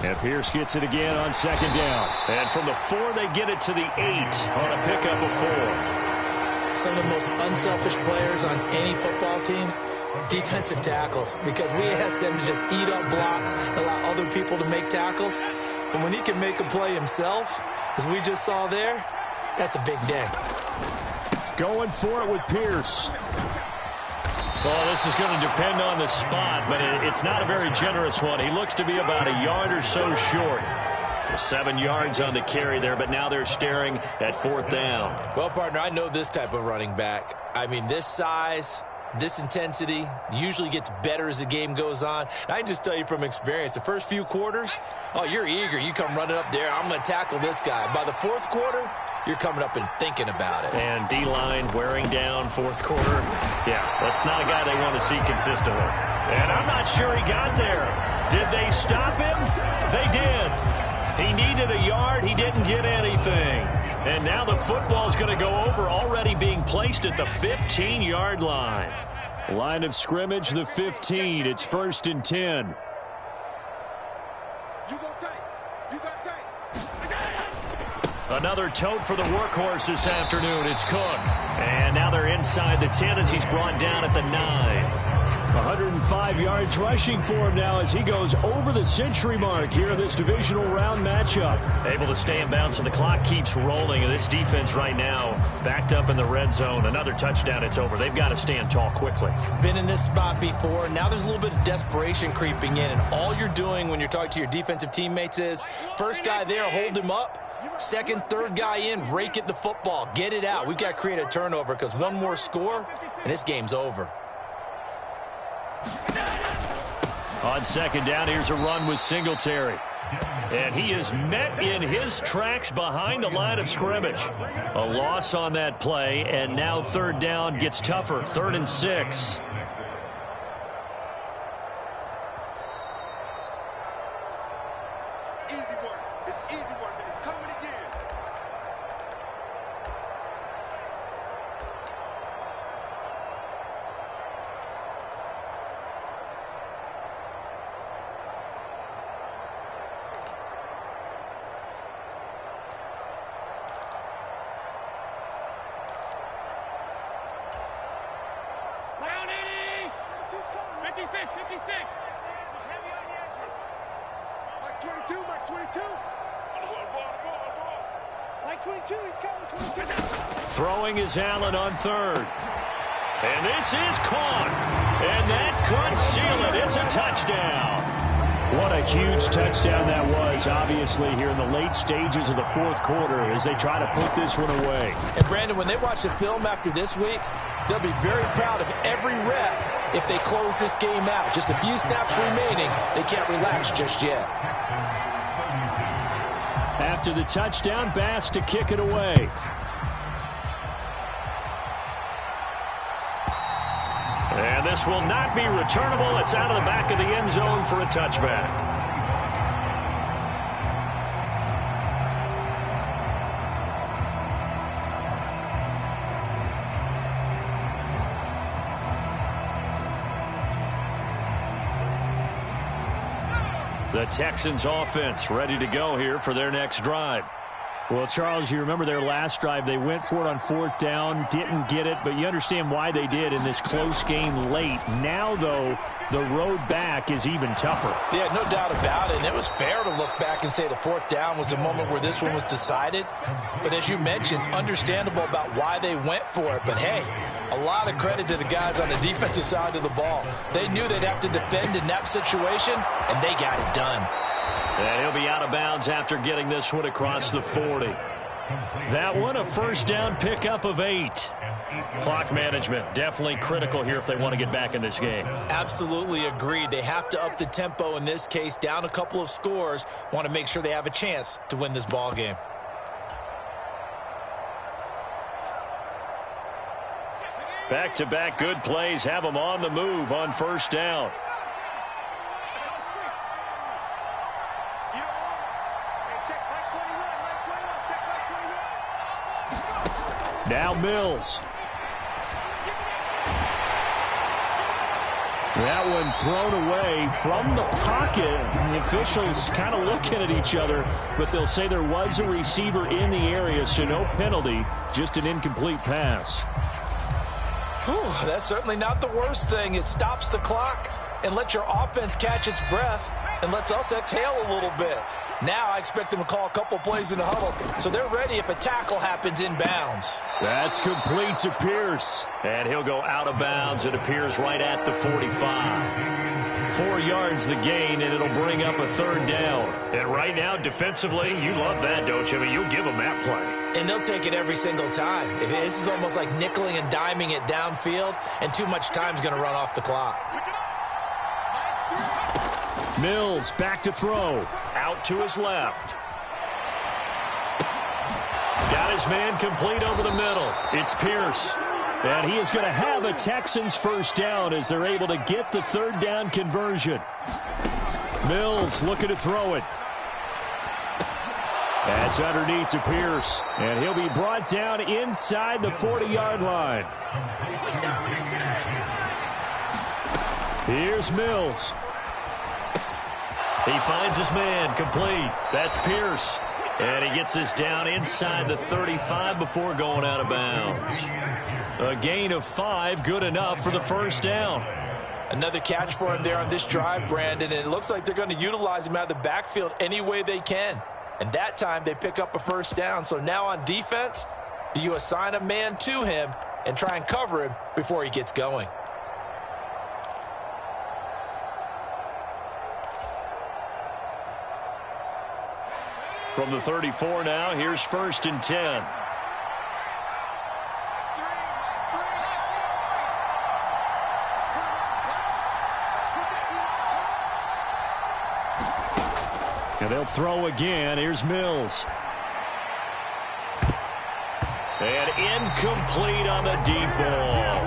And Pierce gets it again on 2nd down. And from the 4, they get it to the 8 on a pickup of 4. Some of the most unselfish players on any football team, defensive tackles, because we ask them to just eat up blocks and allow other people to make tackles. But when he can make a play himself, as we just saw there, that's a big day. Going for it with Pierce. Oh, this is going to depend on the spot, but it's not a very generous one. He looks to be about a yard or so short. 7 yards on the carry there, but now they're staring at 4th down. Well, partner, I know this type of running back. I mean, this size, this intensity usually gets better as the game goes on. And I can just tell you from experience, the first few quarters, oh, you're eager. You come running up there, I'm going to tackle this guy. By the 4th quarter, you're coming up and thinking about it. And D-line wearing down 4th quarter. Yeah, that's not a guy they want to see consistently. And I'm not sure he got there. Did they stop him? They did. He needed a yard. He didn't get anything. And now the football's going to go over, already being placed at the 15-yard line. Line of scrimmage, the 15. It's 1st and 10. Another tote for the workhorse this afternoon. It's Cook. And now they're inside the 10 as he's brought down at the 9. 105 yards rushing for him now as he goes over the century mark here in this divisional round matchup. Able to stay in bounds, and the clock keeps rolling. And this defense right now backed up in the red zone. Another touchdown, it's over. They've got to stand tall quickly. Been in this spot before. Now there's a little bit of desperation creeping in, and all you're doing when you're talking to your defensive teammates is, first guy there, hold him up. Second, third guy in, rake at the football. Get it out. We've got to create a turnover because one more score, and this game's over. On 2nd down, here's a run with Singletary. And he is met in his tracks behind the line of scrimmage. A loss on that play, and now 3rd down gets tougher. 3rd and 6. Easy work. It's easy work, and it's coming again. Down 80! 56, 56! Just heavy on the edges. Watch Mark 22, Mark 22. Like 22, he's coming, 22. Throwing is Allen on third. And this is caught. And that could seal it. It's a touchdown. What a huge touchdown that was, obviously, here in the late stages of the fourth quarter as they try to put this one away. And, Brandon, when they watch the film after this week, they'll be very proud of every rep if they close this game out. Just a few snaps remaining. They can't relax just yet. After the touchdown, Bass to kick it away. And this will not be returnable. It's out of the back of the end zone for a touchback. The Texans offense ready to go here for their next drive. Well, Charles, you remember their last drive. They went for it on fourth down, didn't get it, but you understand why they did in this close game late. Now, though, the road back is even tougher. Yeah, no doubt about it. And it was fair to look back and say the fourth down was the moment where this one was decided. But as you mentioned, understandable about why they went for it. But, hey, a lot of credit to the guys on the defensive side of the ball. They knew they'd have to defend in that situation, and they got it done. And he'll be out of bounds after getting this one across the 40. That one, a first down pickup of 8. Clock management definitely critical here if they want to get back in this game. Absolutely agreed. They have to up the tempo in this case, down a couple of scores. Want to make sure they have a chance to win this ball game. Back-to-back good plays have them on the move on first down. Now Mills. That one thrown away from the pocket. The officials kind of looking at each other, but they'll say there was a receiver in the area, so no penalty, just an incomplete pass. Whew, that's certainly not the worst thing. It stops the clock and lets your offense catch its breath and lets us exhale a little bit. Now I expect them to call a couple plays in the huddle, so they're ready if a tackle happens inbounds. That's complete to Pierce. And he'll go out of bounds. It appears right at the 45. 4 yards the gain, and it'll bring up a third down. And right now, defensively, you love that, don't you? I mean, you'll give them that play. And they'll take it every single time. This is almost like nickeling and diming it downfield, and too much time's going to run off the clock. Mills back to throw. Out to his left. Got his man complete over the middle. It's Pierce. And he is going to have a Texans first down as they're able to get the third down conversion. Mills looking to throw it. That's underneath to Pierce. And he'll be brought down inside the 40-yard line. Here's Mills. He finds his man complete. That's Pierce. And he gets us down inside the 35 before going out of bounds. A gain of 5, good enough for the first down. Another catch for him there on this drive, Brandon, and it looks like they're going to utilize him out of the backfield any way they can. And that time they pick up a first down. So now on defense, do you assign a man to him and try and cover him before he gets going? From the 34 now, here's 1st and 10. And they'll throw again. Here's Mills. And incomplete on the deep ball.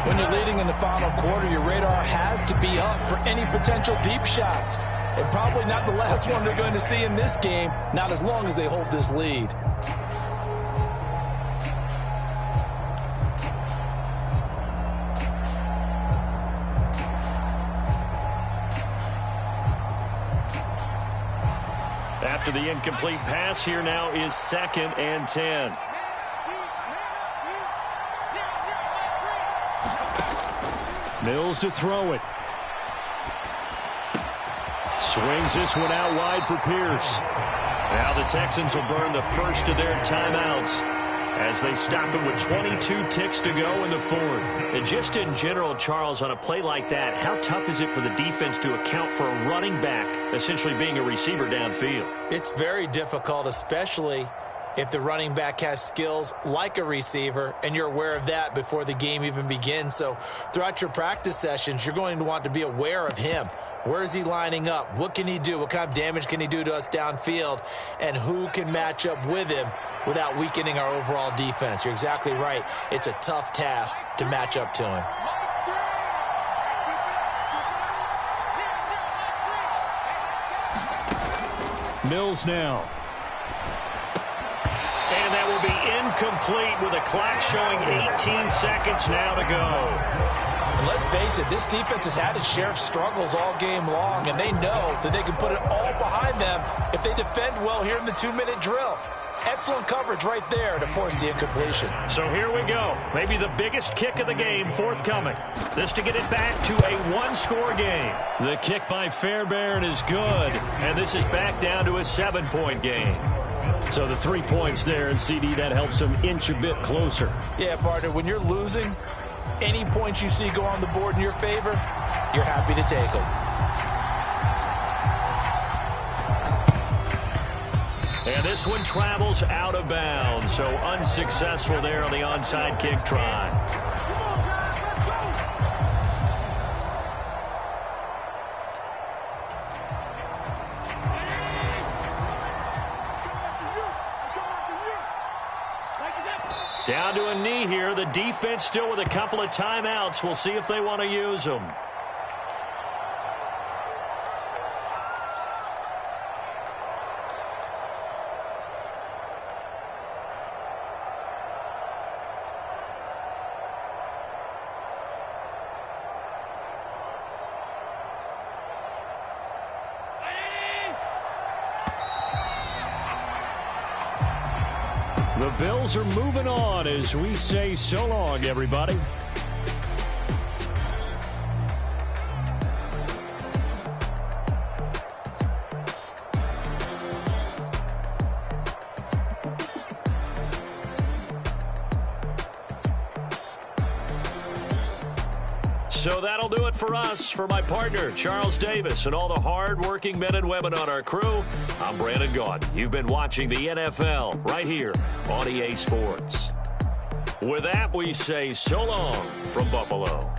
When you're leading in the final quarter, your radar has to be up for any potential deep shots. And probably not the last one they're going to see in this game, not as long as they hold this lead. After the incomplete pass, here now is 2nd and 10. Mills to throw it. Swings this one out wide for Pierce. Now the Texans will burn the first of their timeouts as they stop it with 22 ticks to go in the fourth. And just in general, Charles, on a play like that, how tough is it for the defense to account for a running back essentially being a receiver downfield? It's very difficult, especially if the running back has skills like a receiver, and you're aware of that before the game even begins. So throughout your practice sessions, you're going to want to be aware of him. Where is he lining up? What can he do? What kind of damage can he do to us downfield? And who can match up with him without weakening our overall defense? You're exactly right. It's a tough task to match up to him. Mills now. And that will be incomplete with a clock showing 18 seconds now to go. And let's face it, this defense has had its share of struggles all game long, and they know that they can put it all behind them if they defend well here in the 2-minute drill. Excellent coverage right there to force the incompletion. So here we go. Maybe the biggest kick of the game forthcoming. This to get it back to a one-score game. The kick by Fairbairn is good, and this is back down to a 7-point game. So the 3 points there, and CD, that helps them inch a bit closer. Yeah, partner, when you're losing, any points you see go on the board in your favor, you're happy to take them. And this one travels out of bounds, so unsuccessful there on the onside kick try. Down to a knee here. The defense still with a couple of timeouts. We'll see if they want to use them. The Bills are moving on as we say so long, everybody. So that'll do it for us. For my partner, Charles Davis, and all the hard-working men and women on our crew, I'm Brandon Gaudin. You've been watching the NFL right here on EA Sports. With that, we say so long from Buffalo.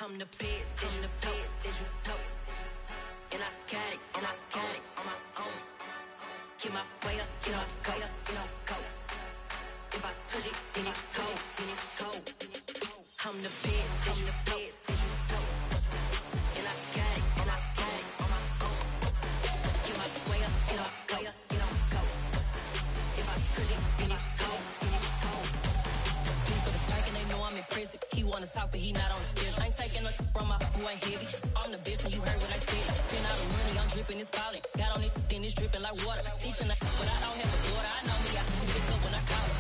I'm the best, and the best, as you know. And I got it, and I got it on my own. Keep my way up, you know, go, you know, go. If I touch it, then it's cold, then it's cold. I'm the best, and the best, as you know. And I got it, and I got it on my own. Keep my way up, you know, go, you know, go. If I touch it, then it's cold, then it's cold. For the bike and they know I'm impressive. He wanna talk, but he not on the schedule. I ain't taking no from my who ain't heavy. I'm the best and you heard what I said. Spend all the money, I'm dripping, it's falling. Got on it, then it's dripping like water. Teaching but I don't have a daughter. I know me, I can pick up when I call it.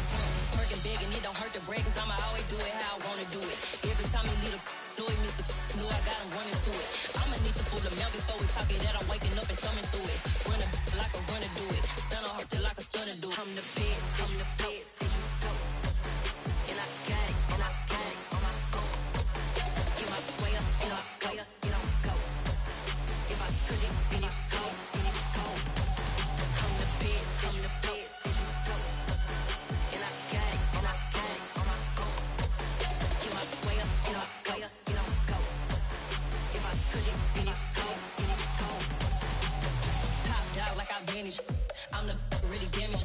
Working big and it don't hurt to break, cause I'ma always do it how I wanna do it. Every time he lead a do it, Mr. Knew I got him running to it. I'ma need to pull the mail before we talk it that I'm waking up and thumbing through it. Run like a runner do it. Stun on her till like a stunner do it. I'm the best, I'm the best, as you go. And I got it, and I got it on my own. Get my way up, you know, go, you know, go. If I touch it, then it's cold, then it's cold. I'm the best, as you go. And I got it, and I got it on my own. Get my way up, you know, go, you know, go. If I touch it, then it's cold, then it's cold. Top dog like I manage. I'm the damage.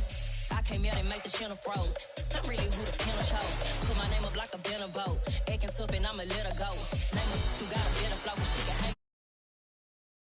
I came out and make the channel froze. I'm really who the panel chose. Put my name up like a banner boat. Acting tough and I'ma let her go. Name her, you got a better flow, but she can hang